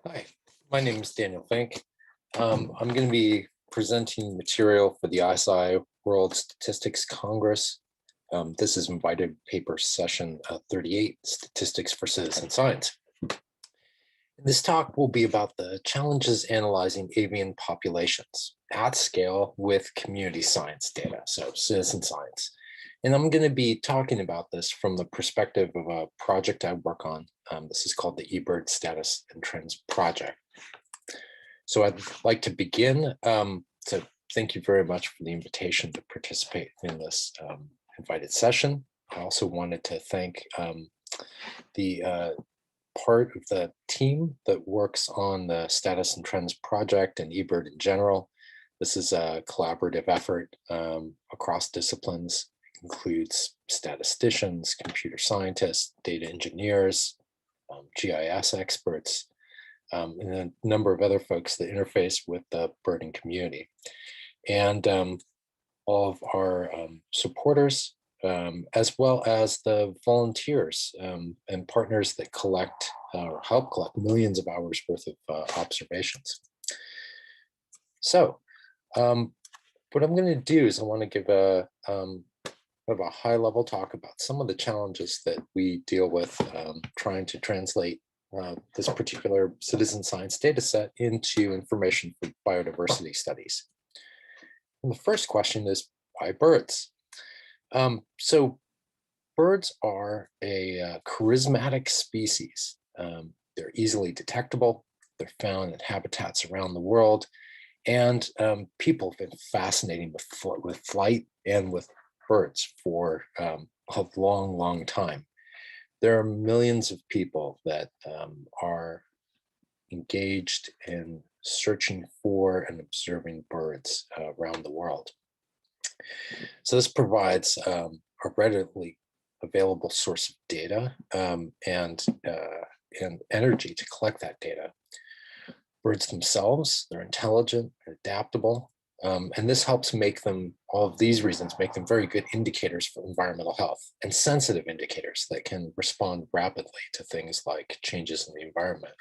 Hi, my name is Daniel Fink. I'm going to be presenting material for the ISI World Statistics Congress. This is invited paper session 38, Statistics for Citizen Science. This talk will be about the challenges analyzing avian populations at scale with community science data, so citizen science. And I'm going to be talking about this from the perspective of a project I work on. This is called the eBird Status and Trends Project. So I'd like to begin. So thank you very much for the invitation to participate in this invited session. I also wanted to thank the part of the team that works on the Status and Trends Project and eBird in general. This is a collaborative effort across disciplines. Includes statisticians, computer scientists, data engineers, GIS experts, and a number of other folks that interface with the birding community. And all of our supporters, as well as the volunteers and partners that collect or help collect millions of hours worth of observations. So what I'm going to do is I want to give a high-level talk about some of the challenges that we deal with trying to translate this particular citizen science data set into information for biodiversity studies. And the first question is, why birds? So birds are a charismatic species. They're easily detectable. They're found in habitats around the world. And people have been fascinated with flight and with birds for a long time. There are millions of people that are engaged in searching for and observing birds around the world. So this provides a readily available source of data and energy to collect that data. Birds themselves, they're intelligent, they're adaptable, and this helps make them, all of these reasons, make them very good indicators for environmental health and sensitive indicators that can respond rapidly to things like changes in the environment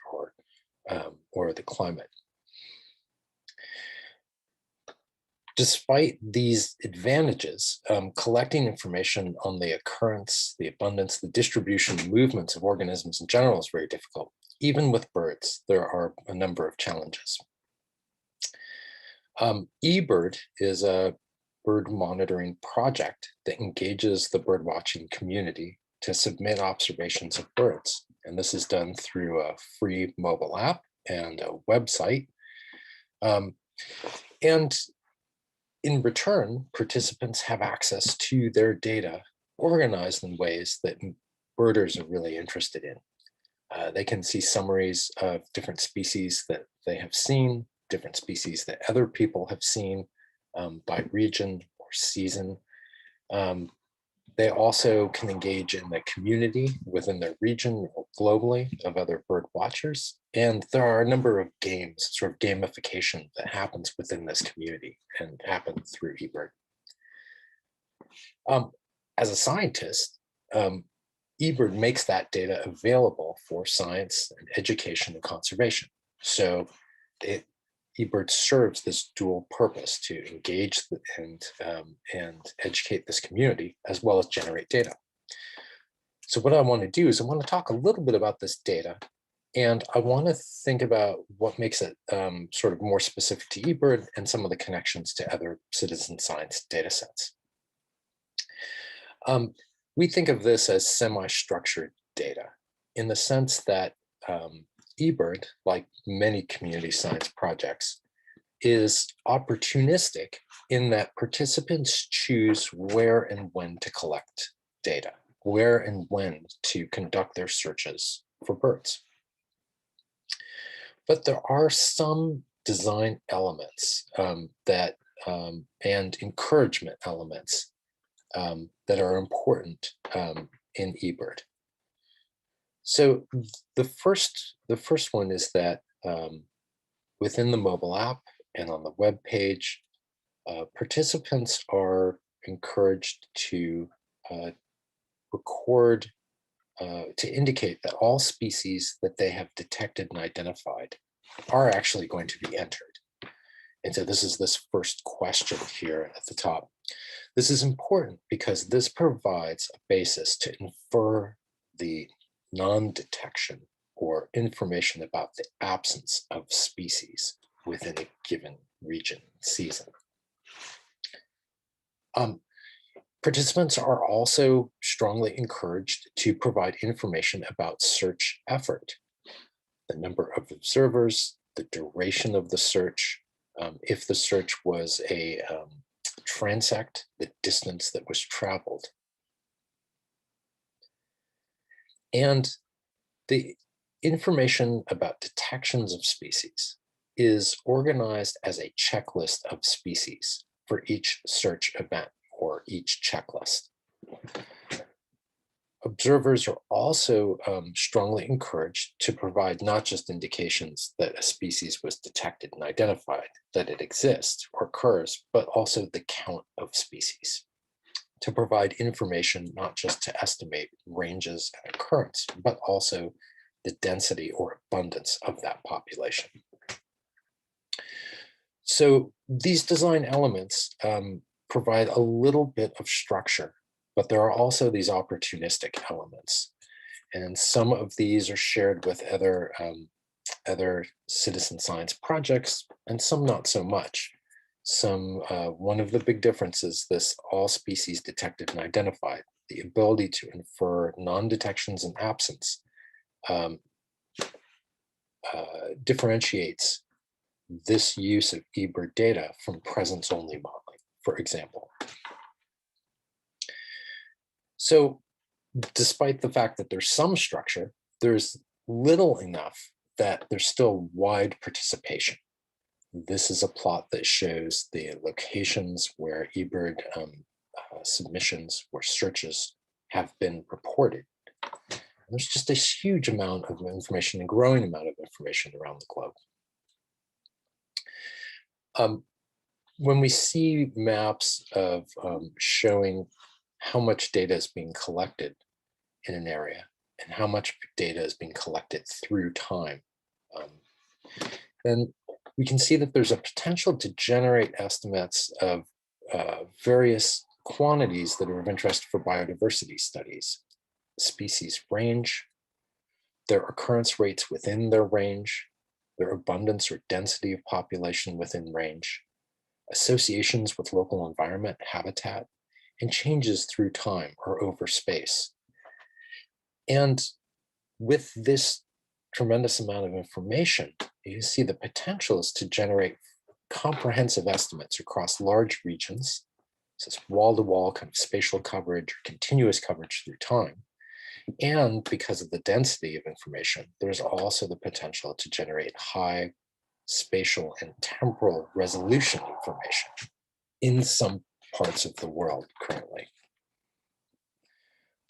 or the climate. Despite these advantages, collecting information on the occurrence, the abundance, the distribution, the movements of organisms in general is very difficult. Even with birds, there are a number of challenges. eBird is a bird monitoring project that engages the bird watching community to submit observations of birds. And this is done through a free mobile app and a website. And in return, participants have access to their data organized in ways that birders are really interested in. They can see summaries of different species that they have seen, different species that other people have seen by region or season. They also can engage in the community within their region or globally of other bird watchers. And there are a number of games, sort of gamification that happens within this community and happens through eBird. As a scientist, eBird makes that data available for science and education and conservation. So eBird serves this dual purpose to engage and educate this community as well as generate data. So what I want to do is I want to talk a little bit about this data, and I want to think about what makes it sort of more specific to eBird and some of the connections to other citizen science data sets. We think of this as semi-structured data in the sense that eBird, like many community science projects, is opportunistic in that participants choose where and when to collect data, where and when to conduct their searches for birds. But there are some design elements and encouragement elements that are important in eBird. So the first one is that within the mobile app and on the web page, participants are encouraged to record to indicate that all species that they have detected and identified are actually going to be entered. And so this is this first question here at the top. This is important because this provides a basis to infer the non-detection or information about the absence of species within a given region season. Participants are also strongly encouraged to provide information about search effort, the number of observers, the duration of the search, if the search was a transect, the distance that was traveled. And the information about detections of species is organized as a checklist of species for each search event or each checklist. Observers are also strongly encouraged to provide not just indications that a species was detected and identified, that it exists or occurs, but also the count of species, to provide information not just to estimate ranges and occurrence, but also the density or abundance of that population. So these design elements provide a little bit of structure, but there are also these opportunistic elements. And some of these are shared with other citizen science projects, and some not so much. One of the big differences, this all species detected and identified, the ability to infer non-detections and absence differentiates this use of eBird data from presence-only modeling, for example. So despite the fact that there's some structure, there's little enough that there's still wide participation. This is a plot that shows the locations where eBird submissions or searches have been reported. And there's just a huge amount of information and growing amount of information around the globe. When we see maps of showing how much data is being collected in an area and how much data is being collected through time, then we can see that there's a potential to generate estimates of various quantities that are of interest for biodiversity studies: species range, their occurrence rates within their range, their abundance or density of population within range, associations with local environment, habitat, and changes through time or over space. And with this tremendous amount of information, you see the potential is to generate comprehensive estimates across large regions, such as wall-to-wall kind of spatial coverage or continuous coverage through time. And because of the density of information, there's also the potential to generate high spatial and temporal resolution information in some parts of the world currently.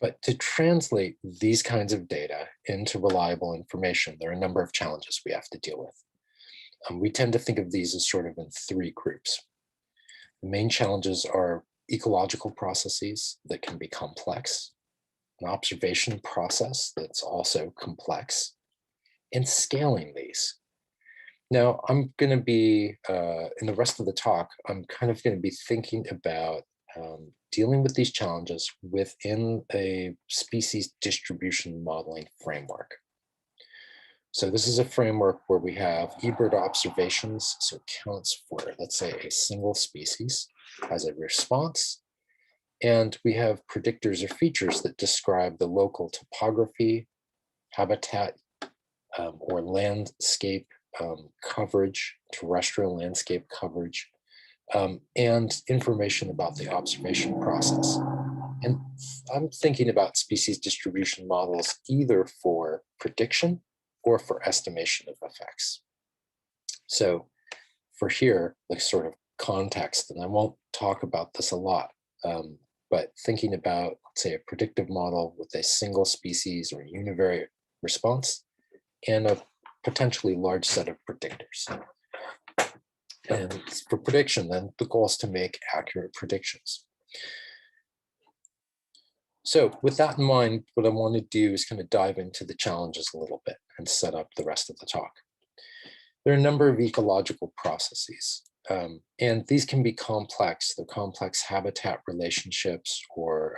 But to translate these kinds of data into reliable information, there are a number of challenges we have to deal with. We tend to think of these as sort of in three groups. The main challenges are ecological processes that can be complex, an observation process that's also complex, and scaling these. Now, I'm going to be, in the rest of the talk, I'm kind of going to be thinking about dealing with these challenges within a species distribution modeling framework. So this is a framework where we have eBird observations, so it counts for, let's say, a single species as a response. And we have predictors or features that describe the local topography, habitat, or landscape coverage, terrestrial landscape coverage, and information about the observation process. And I'm thinking about species distribution models either for prediction or for estimation of effects. So for here, the sort of context, and I won't talk about this a lot, but thinking about, say, a predictive model with a single species or univariate response and a potentially large set of predictors. And for prediction, then the goal is to make accurate predictions. So with that in mind, what I want to do is kind of dive into the challenges a little bit and set up the rest of the talk. There are a number of ecological processes, and these can be complex. They're complex habitat relationships or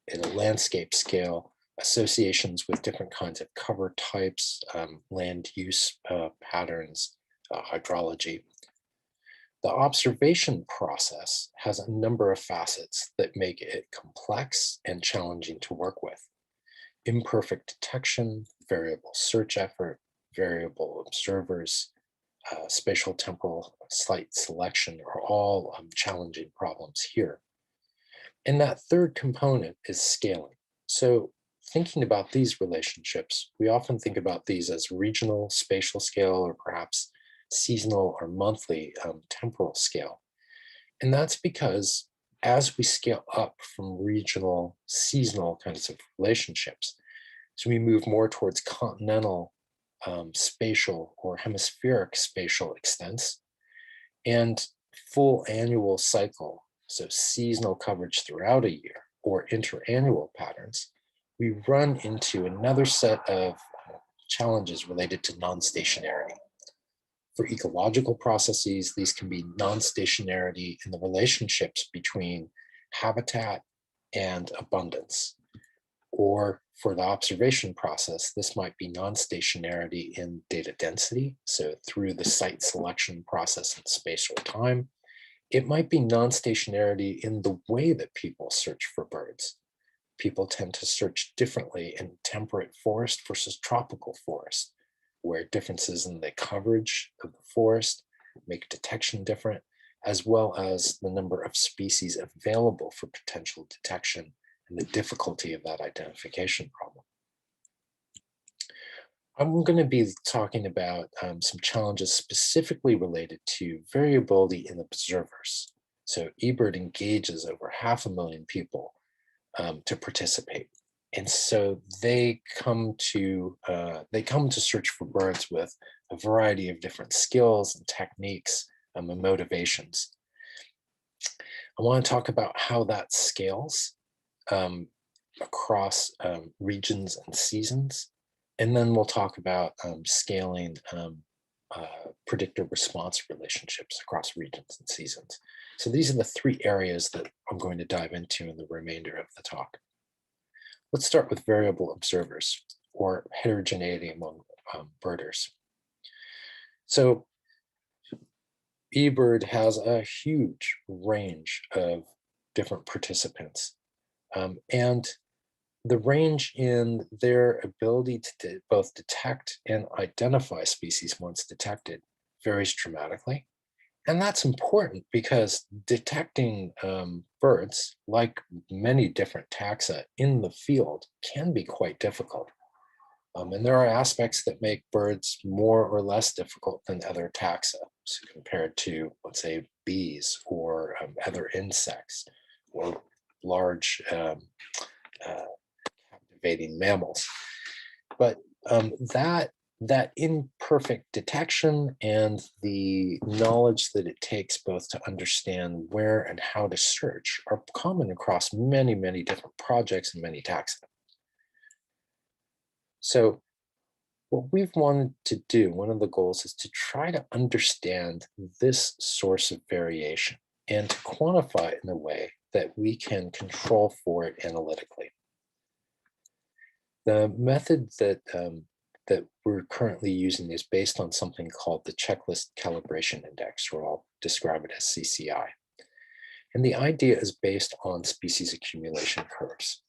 in a landscape scale, associations with different kinds of cover types, land use patterns, hydrology. The observation process has a number of facets that make it complex and challenging to work with. Imperfect detection, variable search effort, variable observers, spatial temporal site selection are all challenging problems here. And that third component is scaling. So thinking about these relationships, we often think about these as regional, spatial scale, or perhaps seasonal or monthly temporal scale. And that's because as we scale up from regional, seasonal kinds of relationships, so we move more towards continental spatial or hemispheric spatial extents and full annual cycle, so seasonal coverage throughout a year or interannual patterns, we run into another set of challenges related to non-stationarity. For ecological processes, these can be non-stationarity in the relationships between habitat and abundance. Or for the observation process, this might be non-stationarity in data density, so through the site selection process in space or time. It might be non-stationarity in the way that people search for birds. People tend to search differently in temperate forest versus tropical forest, where differences in the coverage of the forest make detection different, as well as the number of species available for potential detection and the difficulty of that identification problem. I'm going to be talking about some challenges specifically related to variability in observers. So eBird engages over 500,000 people to participate. And so they come to search for birds with a variety of different skills and techniques and motivations. I want to talk about how that scales across regions and seasons. And then we'll talk about scaling predictor response relationships across regions and seasons. So these are the three areas that I'm going to dive into in the remainder of the talk. Let's start with variable observers or heterogeneity among birders. So eBird has a huge range of different participants. And the range in their ability to both detect and identify species once detected varies dramatically. And that's important because detecting birds, like many different taxa in the field, can be quite difficult. And there are aspects that make birds more or less difficult than other taxa, so compared to, let's say, bees or other insects or large captivating mammals. But that imperfect detection and the knowledge that it takes both to understand where and how to search are common across many, many different projects and many taxa. So what we've wanted to do, one of the goals is to try to understand this source of variation and to quantify it in a way that we can control for it analytically. The method that we're currently using is based on something called the Checklist Calibration Index, or I'll describe it as CCI. And the idea is based on species accumulation curves.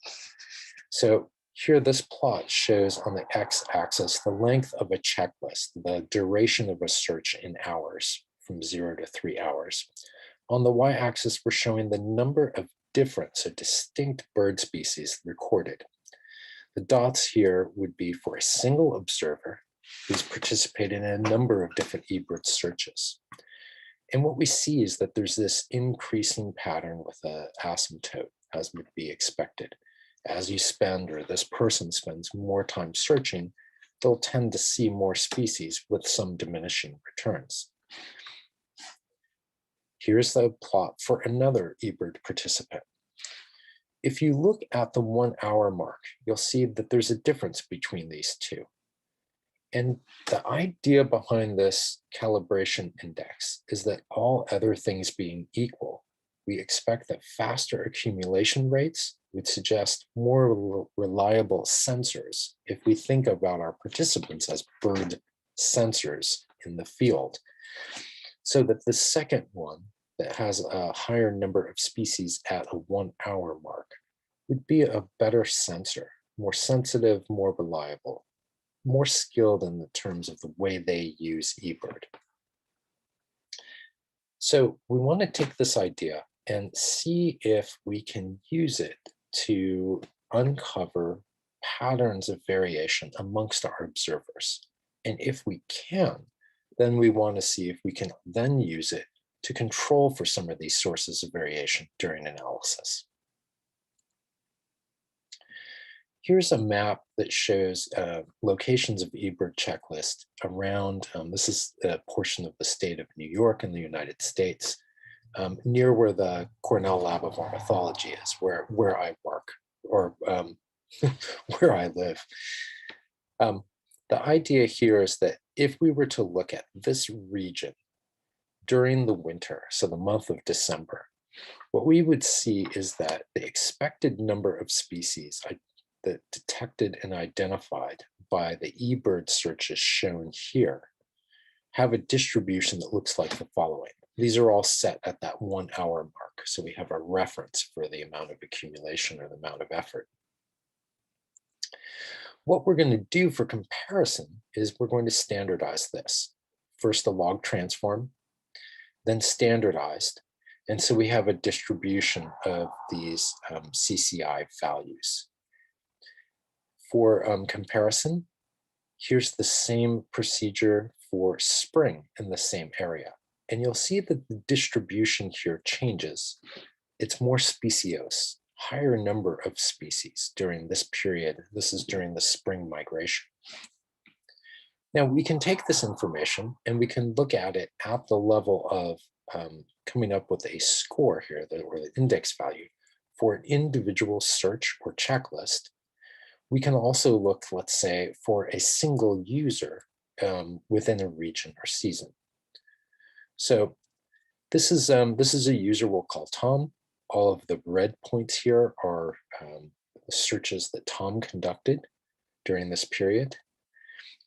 So here, this plot shows on the x-axis the length of a checklist, the duration of a search in hours, from 0 to 3 hours. On the y-axis, we're showing the number of different, so distinct bird species recorded. The dots here would be for a single observer who's participated in a number of different eBird searches. And what we see is that there's this increasing pattern with an asymptote, as would be expected. As you spend, or this person spends more time searching, they'll tend to see more species with some diminishing returns. Here's the plot for another eBird participant. if you look at the 1 hour mark, you'll see that there's a difference between these two. And the idea behind this calibration index is that all other things being equal, we expect that faster accumulation rates would suggest more reliable sensors if we think about our participants as bird sensors in the field. So that the second one that has a higher number of species at a 1 hour mark would be a better sensor, more sensitive, more reliable, more skilled in the terms of the way they use eBird. So we want to take this idea and see if we can use it to uncover patterns of variation amongst our observers. And if we can, then we want to see if we can then use it to control for some of these sources of variation during analysis. Here's a map that shows locations of eBird checklist around, this is a portion of the state of New York in the United States, near where the Cornell Lab of Ornithology is, where I work, or where I live. The idea here is that if we were to look at this region during the winter, so the month of December, what we would see is that the expected number of species that detected and identified by the eBird searches shown here have a distribution that looks like the following. These are all set at that 1 hour mark, so we have a reference for the amount of accumulation or the amount of effort. What we're going to do for comparison is we're going to standardize this. First, a log transform, then standardized. And so we have a distribution of these CCI values. For comparison, here's the same procedure for spring in the same area. And you'll see that the distribution here changes. It's more speciose, higher number of species during this period. This is during the spring migration. Now we can take this information and we can look at it at the level of coming up with a score here, or the index value for an individual search or checklist. We can also look, let's say, for a single user within a region or season. So this is a user we'll call Tom. All of the red points here are searches that Tom conducted during this period.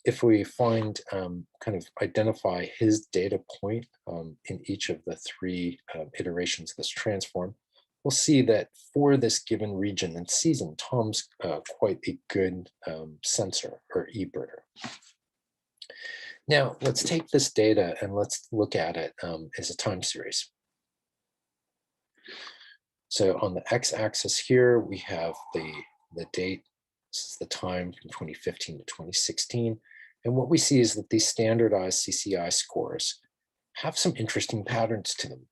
If we find, kind of identify his data point in each of the three iterations of this transform, we'll see that for this given region and season, Tom's quite a good sensor or eBirder. Now, let's take this data and let's look at it as a time series. So on the x-axis here, we have the date. This is the time from 2015 to 2016. And what we see is that these standardized CCI scores have some interesting patterns to them.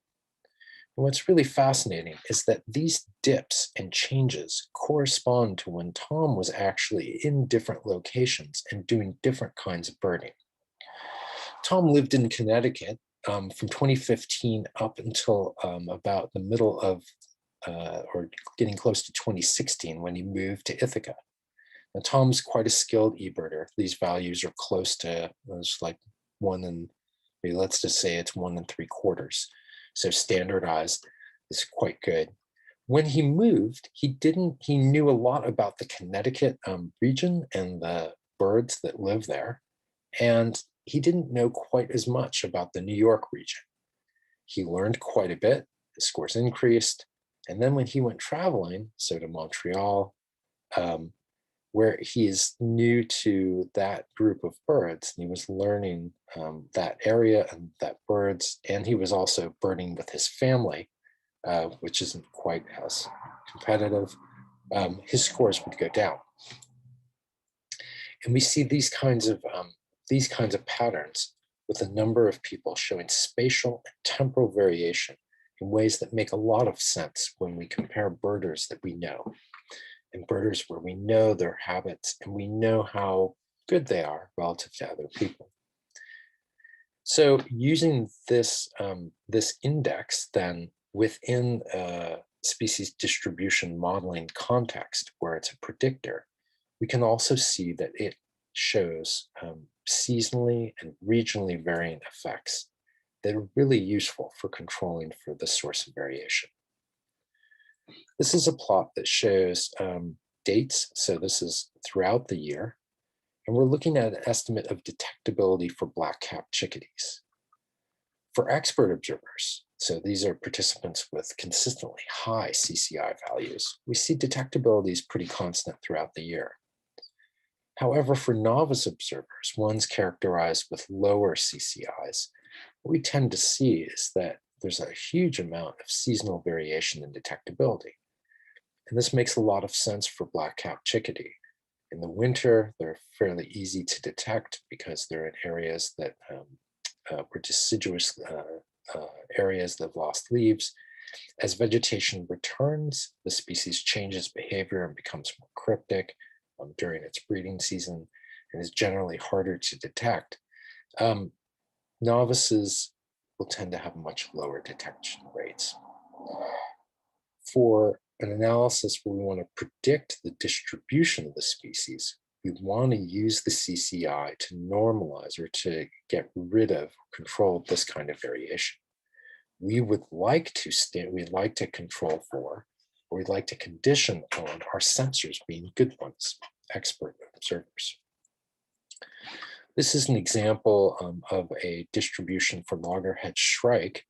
And what's really fascinating is that these dips and changes correspond to when Tom was actually in different locations and doing different kinds of birding. Tom lived in Connecticut from 2015 up until about the middle of, or getting close to 2016 when he moved to Ithaca. Now, Tom's quite a skilled eBirder. These values are close to, it's like 1 and, let's just say it's 1 3/4. So standardized is quite good. When he moved, he knew a lot about the Connecticut region and the birds that live there. And he didn't know quite as much about the New York region. He learned quite a bit, his scores increased. And then when he went traveling, so to Montreal, where he is new to that group of birds, and he was learning that area and that birds, and he was also birding with his family, which isn't quite as competitive, his scores would go down. And we see these kinds of patterns with a number of people showing spatial and temporal variation in ways that make a lot of sense when we compare birders that we know, and birders where we know their habits and we know how good they are relative to other people. So using this, this index then within species distribution modeling context, where it's a predictor, we can also see that it shows seasonally and regionally variant effects that are really useful for controlling for the source of variation. This is a plot that shows dates, so this is throughout the year, and we're looking at an estimate of detectability for black-capped chickadees. For expert observers, so these are participants with consistently high CCI values, we see detectability is pretty constant throughout the year. However, for novice observers, ones characterized with lower CCIs, what we tend to see is that there's a huge amount of seasonal variation in detectability. And this makes a lot of sense for black-capped chickadee. In the winter, they're fairly easy to detect because they're in areas that were deciduous areas that have lost leaves. As vegetation returns, the species changes behavior and becomes more cryptic during its breeding season and is generally harder to detect. Novices will tend to have much lower detection rates. For an analysis where we want to predict the distribution of the species, we want to use the CCI to normalize or to get rid of, control this kind of variation. We would like to control for, or we'd like to condition on our sensors being good ones, expert observers. This is an example of a distribution for loggerhead shrike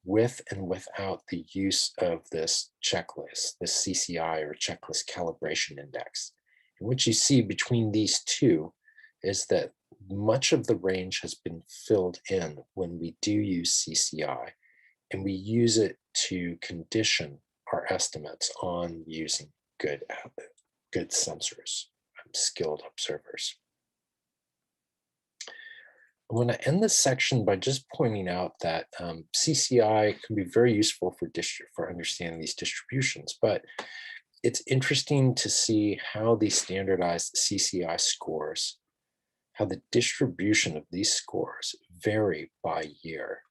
with and without the use of this checklist, this CCI or checklist calibration index. And what you see between these two is that much of the range has been filled in when we do use CCI, and we use it to condition our estimates on using good sensors, skilled observers. I want to end this section by just pointing out that CCI can be very useful for understanding these distributions, but it's interesting to see how these standardized CCI scores, how the distribution of these scores vary by year.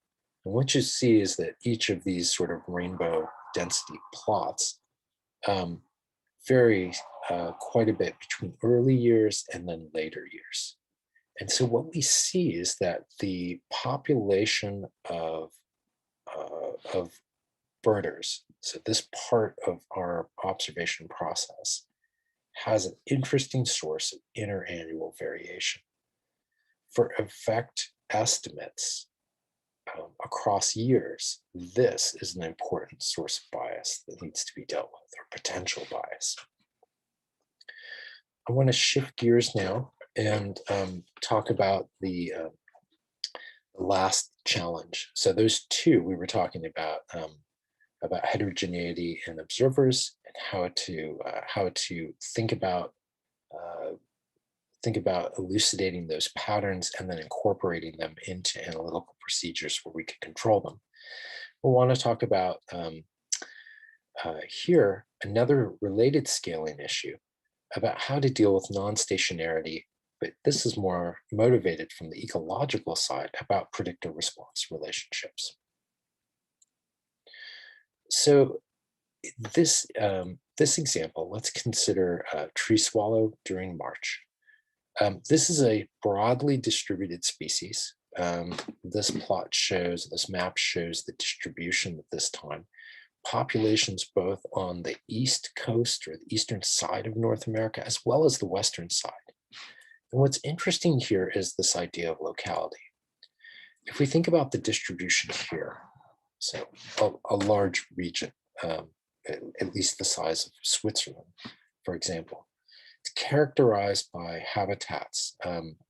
And what you see is that each of these sort of rainbow density plots vary quite a bit between early years and then later years. And so what we see is that the population of birders, so this part of our observation process, has an interesting source of interannual variation. For effect estimates across years, this is an important source of bias that needs to be dealt with, or potential bias. I want to shift gears now and talk about the last challenge. So those two we were talking about heterogeneity in observers and how to think about elucidating those patterns and then incorporating them into analytical procedures where we can control them. We'll want to talk about here another related scaling issue about how to deal with non-stationarity, but this is more motivated from the ecological side about predictor-response relationships. So this example, let's consider tree swallow during March. This is a broadly distributed species. This map shows the distribution at this time. Populations both on the east coast or the eastern side of North America, as well as the western side. And what's interesting here is this idea of locality. If we think about the distribution here, so a large region, at least the size of Switzerland, for example, it's characterized by habitats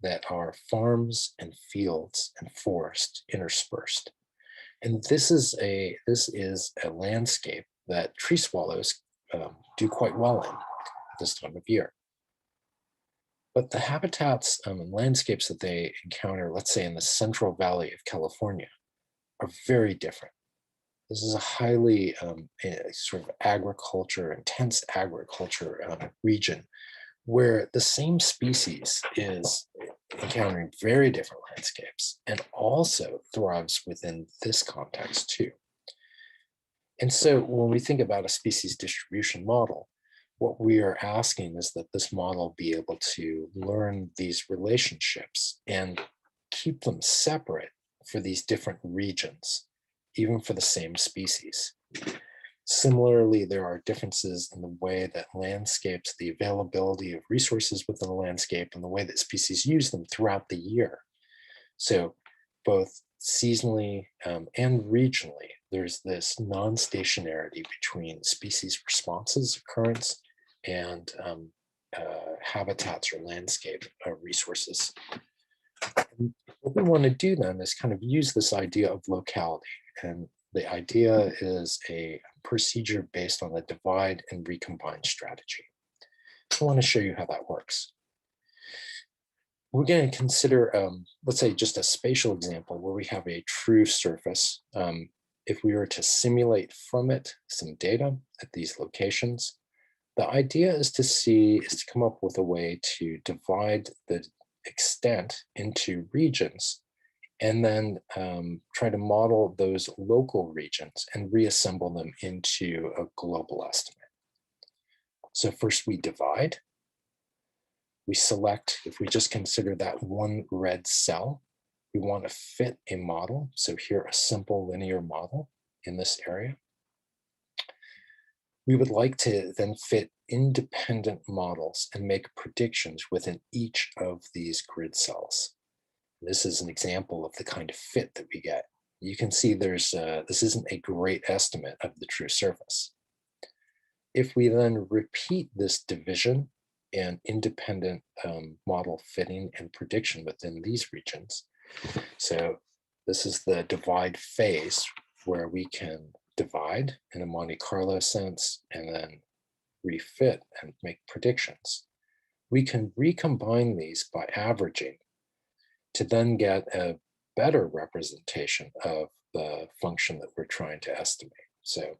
that are farms and fields and forest interspersed. And this is a landscape that tree swallows do quite well in at this time of year. But the habitats and landscapes that they encounter, let's say in the Central Valley of California, are very different. This is a highly sort of intense agriculture region where the same species is encountering very different landscapes and also thrives within this context too. And so when we think about a species distribution model, what we are asking is that this model be able to learn these relationships and keep them separate for these different regions, even for the same species. Similarly, there are differences in the way that landscapes, the availability of resources within the landscape, and the way that species use them throughout the year. So both seasonally and regionally, there's this non-stationarity between species responses, occurrence, and habitats or landscape resources. And what we want to do then is kind of use this idea of locality. And the idea is a procedure based on the divide and recombine strategy. I want to show you how that works. We're going to consider, let's say, just a spatial example where we have a true surface. If we were to simulate from it some data at these locations, the idea is to come up with a way to divide the extent into regions and then try to model those local regions and reassemble them into a global estimate. So first we divide. We select, if we just consider that one red cell, we want to fit a model. So here, a simple linear model in this area. We would like to then fit independent models and make predictions within each of these grid cells. This is an example of the kind of fit that we get. You can see this isn't a great estimate of the true surface. If we then repeat this division and independent model fitting and prediction within these regions. So this is the divide phase where we can divide in a Monte Carlo sense and then refit and make predictions. We can recombine these by averaging to then get a better representation of the function that we're trying to estimate. So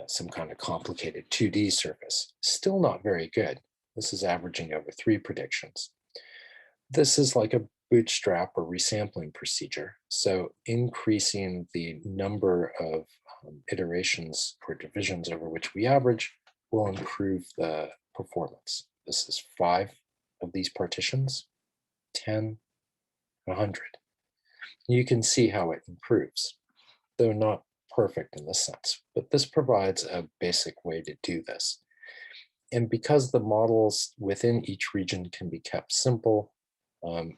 some kind of complicated 2D surface, still not very good. This is averaging over 3 predictions. This is like a bootstrap or resampling procedure. So increasing the number of iterations or divisions over which we average will improve the performance. This is 5 of these partitions, 10, 100. You can see how it improves, though not perfect in this sense, but this provides a basic way to do this. And because the models within each region can be kept simple,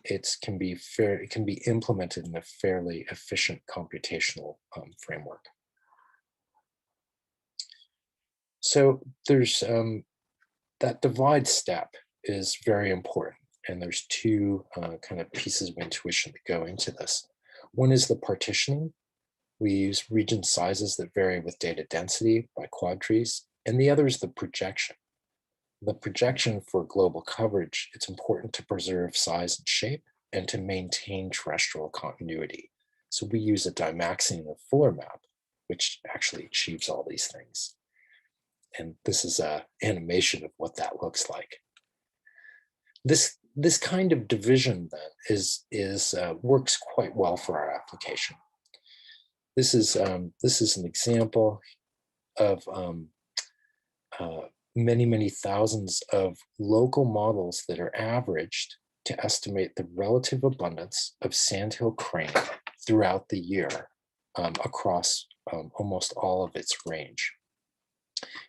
it can be implemented in a fairly efficient computational framework. So there's that divide step is very important. And there's 2 kind of pieces of intuition that go into this. One is the partitioning. We use region sizes that vary with data density by quad trees. And the other is the projection. The projection for global coverage, it's important to preserve size and shape and to maintain terrestrial continuity. So we use a Dymaxion of Fuller map, which actually achieves all these things. And this is an animation of what that looks like. This kind of division then works quite well for our application. This is an example of many thousands of local models that are averaged to estimate the relative abundance of sandhill crane throughout the year across almost all of its range.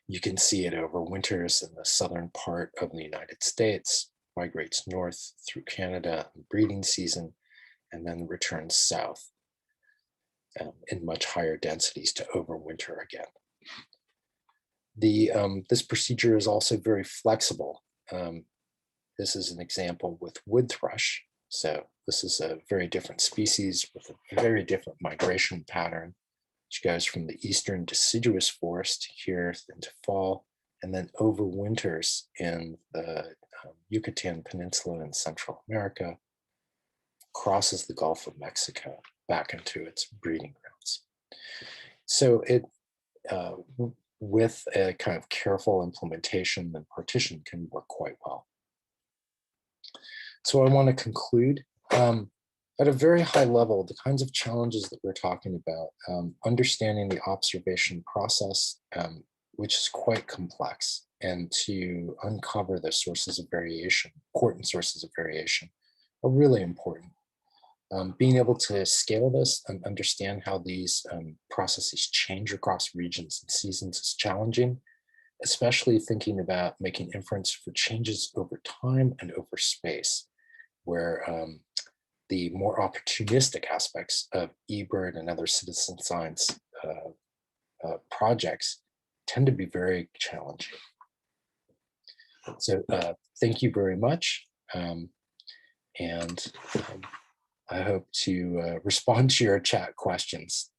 You can see it over winters in the southern part of the United States, migrates north through Canada in breeding season, and then returns south in much higher densities to overwinter again. This procedure is also very flexible. This is an example with wood thrush. So this is a very different species with a very different migration pattern, which goes from the eastern deciduous forest here into fall, and then overwinters in the Yucatan Peninsula in Central America, crosses the Gulf of Mexico back into its breeding grounds. So it, with a kind of careful implementation and partition, can work quite well. So I want to conclude. at a very high level, the kinds of challenges that we're talking about, understanding the observation process, which is quite complex, and to uncover the sources of variation, important sources of variation, are really important. Being able to scale this and understand how these processes change across regions and seasons is challenging, especially thinking about making inference for changes over time and over space, where the more opportunistic aspects of eBird and other citizen science projects tend to be very challenging. So thank you very much. And I hope to respond to your chat questions.